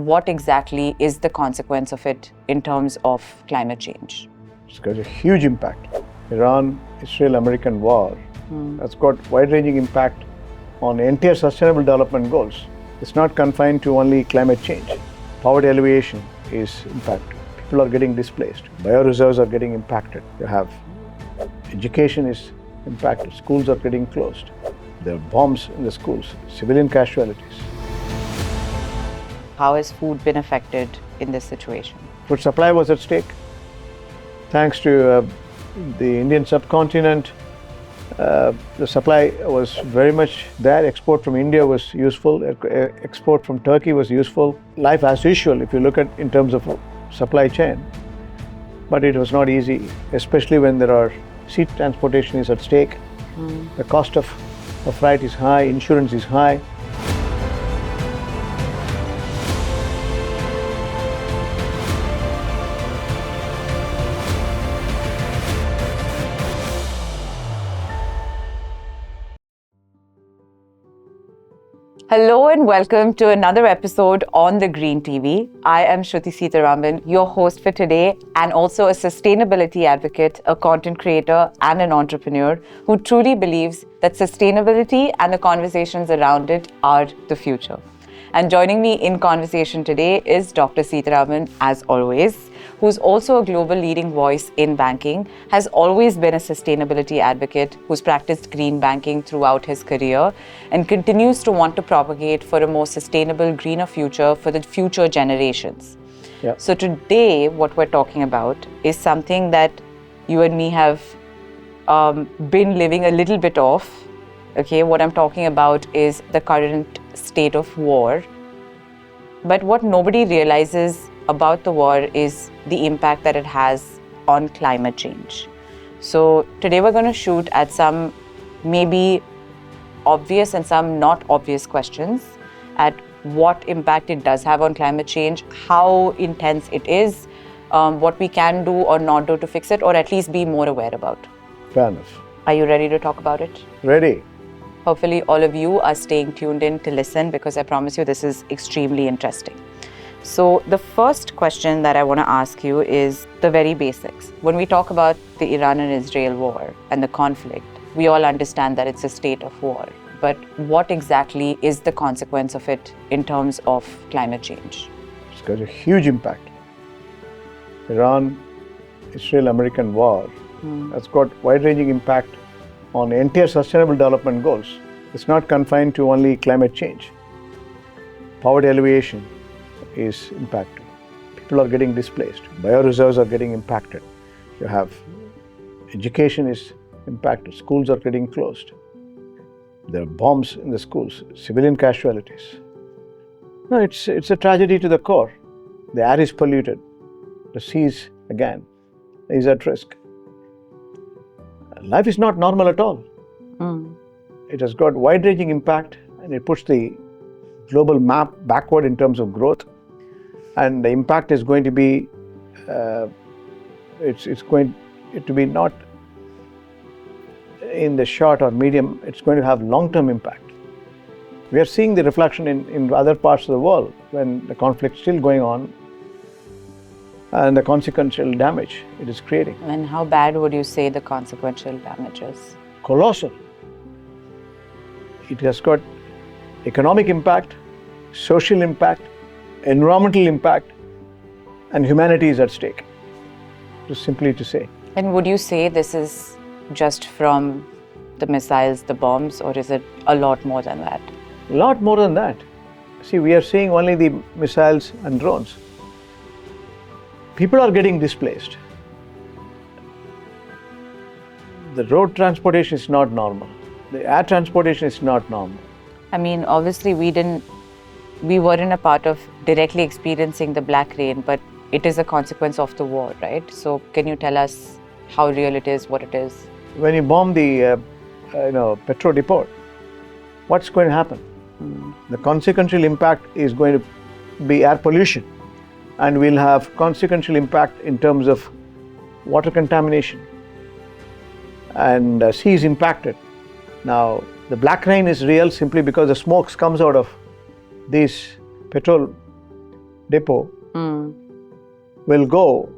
What exactly is the consequence of it in terms of climate change? It's got a huge impact. Iran-Israel-American war, that's got wide-ranging impact on the entire sustainable development goals. It's not confined to only climate change. Poverty alleviation is impacted. People are getting displaced. Bioreserves are getting impacted. You have education is impacted. Schools are getting closed. There are bombs in the schools, civilian casualties. How has food been affected in this situation? Food supply was at stake. Thanks to the Indian subcontinent, the supply was very much there. Export from India was useful. Export from Turkey was useful. Life as usual, if you look at in terms of supply chain. But it was not easy, especially when there are sea transportation is at stake. The cost of freight is high, insurance is high. Hello and welcome to another episode on the Green TV. I am Shruti Seetharaman, your host for today, and also a sustainability advocate, a content creator, and an entrepreneur who truly believes that sustainability and the conversations around it are the future. And joining me in conversation today is Dr. Seetharaman, as always, who's also a global leading voice in banking, has always been a sustainability advocate, who's practiced green banking throughout his career, and continues to want to propagate for a more sustainable, greener future for the future generations. Yeah. So today, what we're talking about is something that you and me have been living a little bit off. Okay, what I'm talking about is the current state of war. But what nobody realizes about the war is the impact that it has on climate change. So today we're going to shoot at some maybe obvious and some not obvious questions at what impact it does have on climate change, how intense it is, what we can do or not do to fix it, or at least be more aware about. Fair enough. Are you ready to talk about it? Ready. Hopefully all of you are staying tuned in to listen, because I promise you this is extremely interesting. So the first question that I want to ask you is the very basics. When we talk about the Iran and Israel war and the conflict, we all understand that it's a state of war. But what exactly is the consequence of it in terms of climate change? It's got a huge impact. Iran-Israel-American war, that's got wide-ranging impact on the entire sustainable development goals. It's not confined to only climate change. Poverty alleviation is impacted. People are getting displaced. Bioreserves are getting impacted. You have education is impacted. Schools are getting closed. There are bombs in the schools, civilian casualties. No, it's a tragedy to the core. The air is polluted. The seas, again, is at risk. Life is not normal at all. It has got wide-ranging impact, and it puts the global map backward in terms of growth. And the impact is going to be, it's going to be not in the short or medium, it's going to have long-term impact. We are seeing the reflection in other parts of the world when the conflict is still going on, and the consequential damage it is creating. And how bad would you say the consequential damage is? Colossal. It has got economic impact, social impact, environmental impact, and humanity is at stake, just simply to say. And would you say this is just from the missiles, the bombs, or is it a lot more than that? A lot more than that. See, we are seeing only the missiles and drones. People are getting displaced. The road transportation is not normal. The air transportation is not normal. I mean, obviously we weren't a part of directly experiencing the black rain, but it is a consequence of the war, right? So can you tell us how real it is, what it is? When you bomb the petrol depot, what's going to happen? The consequential impact is going to be air pollution, and we'll have consequential impact in terms of water contamination, and sea is impacted. Now, the black rain is real simply because the smoke comes out of these petrol depot will go,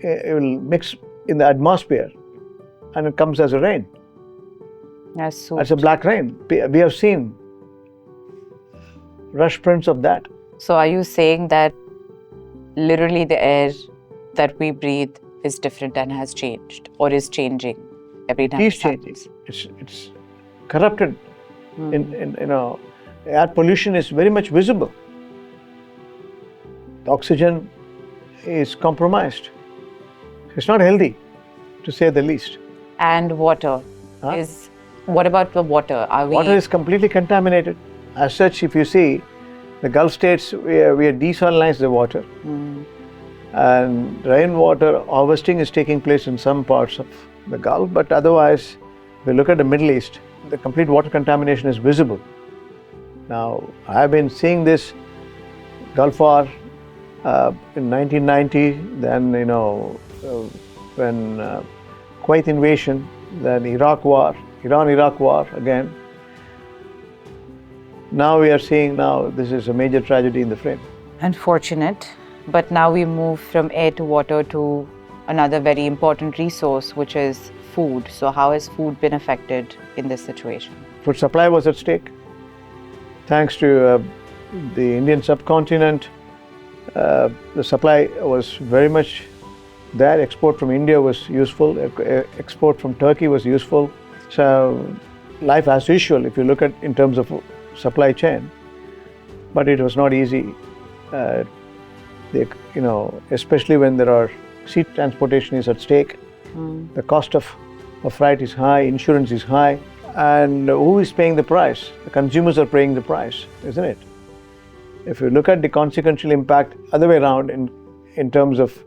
it will mix in the atmosphere and it comes as a rain. As As a black rain. We have seen rush prints of that. So are you saying that literally the air that we breathe is different and has changed or is changing every time? It is changing. It's corrupted. Air pollution is very much visible. The oxygen is compromised. It's not healthy, to say the least. And water is. What about the water? Water is completely contaminated. As such, if you see, the Gulf states, we have desalinized the water. And rainwater harvesting is taking place in some parts of the Gulf, but otherwise, if you look at the Middle East, the complete water contamination is visible. Now, I have been seeing this Gulf War in 1990, then, when Kuwait invasion, then Iraq War, Iran-Iraq War again. Now we are seeing this is a major tragedy in the frame. Unfortunate, but now we move from air to water to another very important resource, which is food. So how has food been affected in this situation? Food supply was at stake. Thanks to the Indian subcontinent, the supply was very much there. Export from India was useful. Export from Turkey was useful. So life as usual, if you look at in terms of supply chain, but it was not easy. Especially when there are sea transportation is at stake. The cost of freight is high, insurance is high, and who is paying the price? The consumers are paying the price, isn't it? If you look at the consequential impact other way around in terms of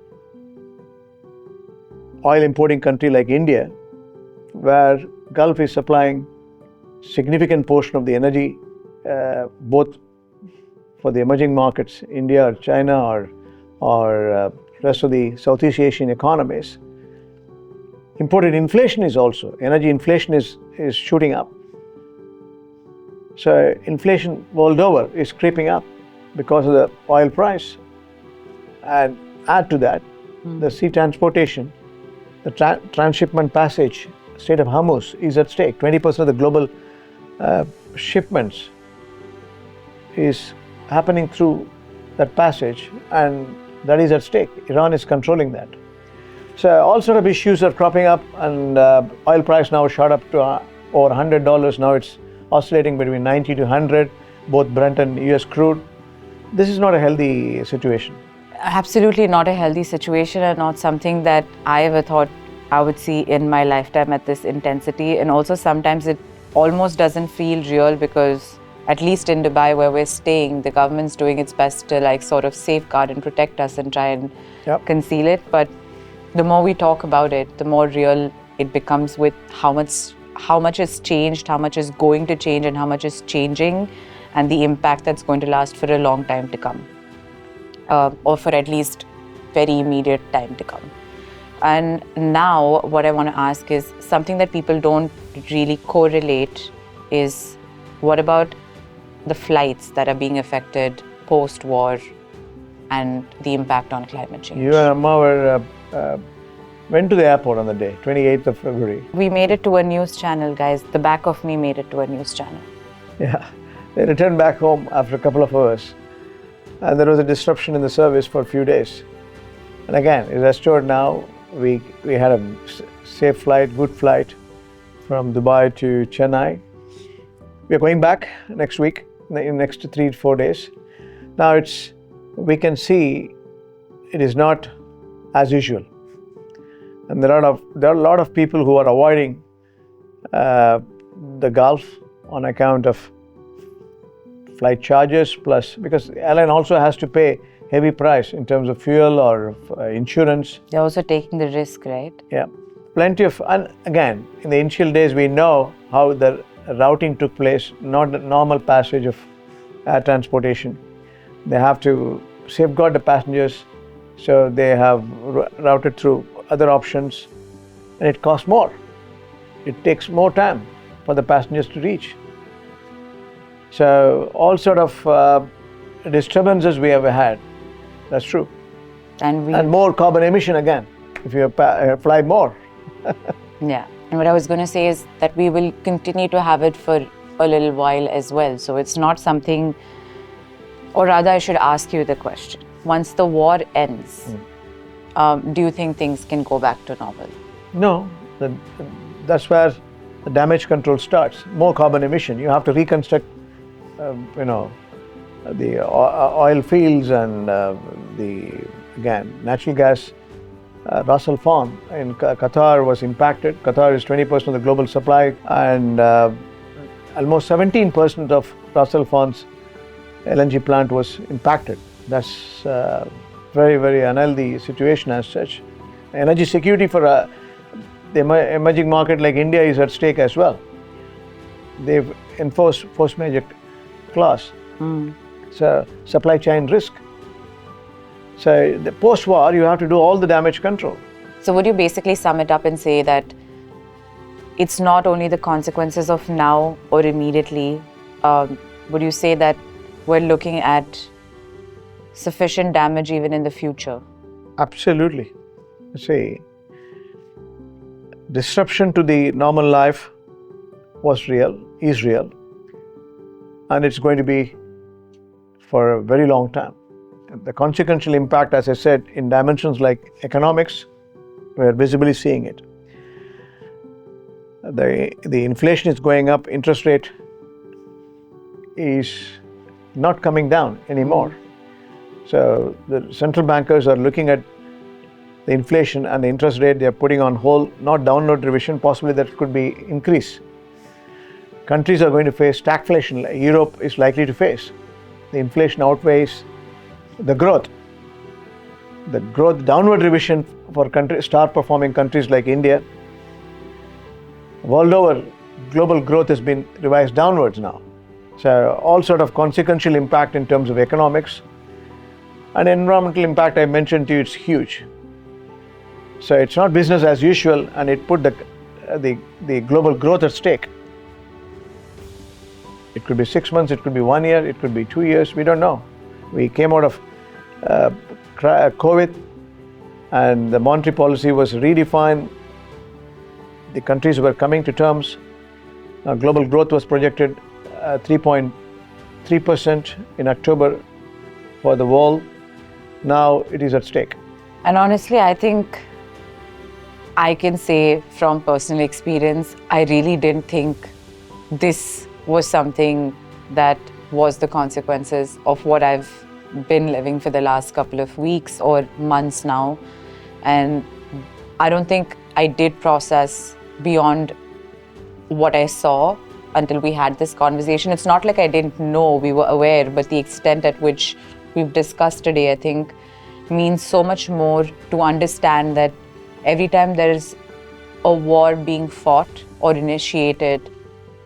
oil importing country like India, where Gulf is supplying significant portion of the energy, both for the emerging markets, India or China or rest of the Southeast Asian economies. Imported inflation is also, energy inflation is shooting up. So inflation world over is creeping up because of the oil price. And add to that, the sea transportation, the transshipment passage, Strait of Hormuz is at stake. 20% of the global shipments is happening through that passage, and that is at stake. Iran is controlling that. So all sort of issues are cropping up, and oil price now shot up to over $100. Now it's oscillating between 90 to 100, both Brent and US crude. This is not a healthy situation. Absolutely not a healthy situation, and not something that I ever thought I would see in my lifetime at this intensity. And also sometimes it almost doesn't feel real, because at least in Dubai where we're staying, the government's doing its best to sort of safeguard and protect us and try and conceal it. But the more we talk about it, the more real it becomes, with how much has changed, how much is going to change, and how much is changing, and the impact that's going to last for a long time to come, or for at least very immediate time to come. And now what I want to ask is something that people don't really correlate is, what about the flights that are being affected post-war and the impact on climate change? You and Amma went to the airport on the day, 28th of February. We made it to a news channel, guys. The back of me made it to a news channel. Yeah, they returned back home after a couple of hours, and there was a disruption in the service for a few days. And again, it's restored now. We had a safe flight, good flight from Dubai to Chennai. We are going back next week, in the next 3 to 4 days. Now we can see it is not as usual. And there are a lot of people who are avoiding the Gulf on account of flight charges, plus because the airline also has to pay heavy price in terms of fuel or insurance. They're also taking the risk, right? Yeah, plenty of, and again, in the initial days we know how the routing took place, not the normal passage of air transportation. They have to safeguard the passengers, so they have routed through other options, and it costs more. It takes more time for the passengers to reach. So all sort of disturbances we have had That's true. And more carbon emission again, if you fly more. Yeah. And what I was going to say is that we will continue to have it for a little while as well. So it's not something, or rather I should ask you the question. Once the war ends, do you think things can go back to normal? No, that's where the damage control starts. More carbon emission. You have to reconstruct, the oil fields and again, natural gas. Ras Al Khaimah in Qatar was impacted. Qatar is 20% of the global supply, and almost 17% of Ras Al Khaimah's LNG plant was impacted. That's very, very unhealthy situation as such. Energy security for the emerging market like India is at stake as well. They've enforced force majeure clause. So supply chain risk. So the post-war, you have to do all the damage control. So would you basically sum it up and say that it's not only the consequences of now or immediately? Would you say that we're looking at sufficient damage even in the future? Absolutely. See, disruption to the normal life was real, is real, and it's going to be for a very long time. The consequential impact, as I said, in dimensions like economics, we're visibly seeing it. The inflation is going up, interest rate is not coming down anymore. So the central bankers are looking at the inflation and the interest rate, they are putting on hold, not downward revision, possibly that could be increase. Countries are going to face stagflation, Europe is likely to face. The inflation outweighs the growth. The growth downward revision for star performing countries like India. World over, global growth has been revised downwards now. So all sort of consequential impact in terms of economics. And environmental impact I mentioned to you, it's huge. So it's not business as usual, and it put the global growth at stake. It could be 6 months, it could be 1 year, it could be 2 years, we don't know. We came out of COVID, and the monetary policy was redefined. The countries were coming to terms. Global growth was projected 3.3% in October for the world. Now it is at stake. And honestly, I think I can say from personal experience, I really didn't think this was something that was the consequences of what I've been living for the last couple of weeks or months now. And I don't think I did process beyond what I saw until we had this conversation. It's not like I didn't know, we were aware, but the extent at which we've discussed today, I think, means so much more to understand that every time there is a war being fought or initiated,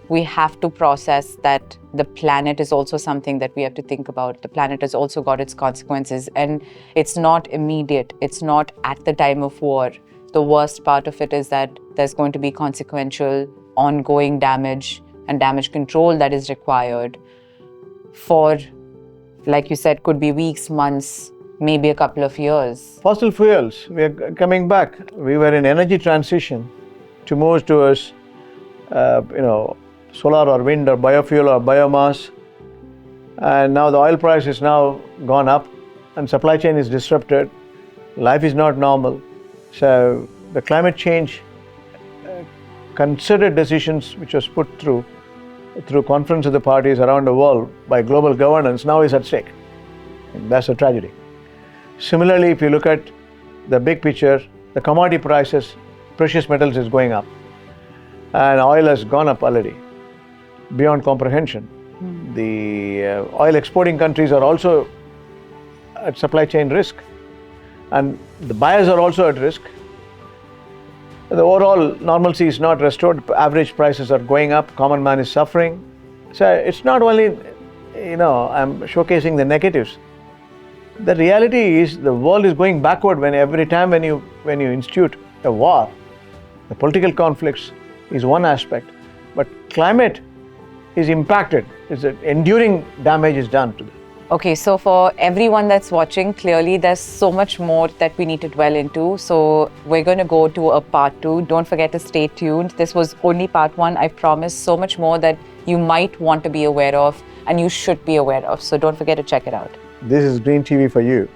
we have to process that the planet is also something that we have to think about. The planet has also got its consequences, and it's not immediate. It's not at the time of war. The worst part of it is that there's going to be consequential, ongoing damage and damage control that is required for, like you said, could be weeks, months, maybe a couple of years. Fossil fuels, we are coming back. We were in energy transition to move towards, solar or wind or biofuel or biomass. And now the oil price is now gone up and supply chain is disrupted. Life is not normal. So the climate change considered decisions which was put through conference of the parties around the world by global governance now is at stake. And that's a tragedy. Similarly, if you look at the big picture, the commodity prices, precious metals is going up. And oil has gone up already, beyond comprehension. The oil exporting countries are also at supply chain risk. And the buyers are also at risk. The overall normalcy is not restored. Average prices are going up. Common man is suffering. So it's not only, I'm showcasing the negatives. The reality is the world is going backward every time when you institute a war. The political conflicts is one aspect, but climate is impacted. It's an enduring damage is done to them. Okay, so for everyone that's watching, clearly there's so much more that we need to dwell into. So we're going to go to a part 2. Don't forget to stay tuned. This was only part 1. I promise so much more that you might want to be aware of and you should be aware of. So don't forget to check it out. This is Green TV for you.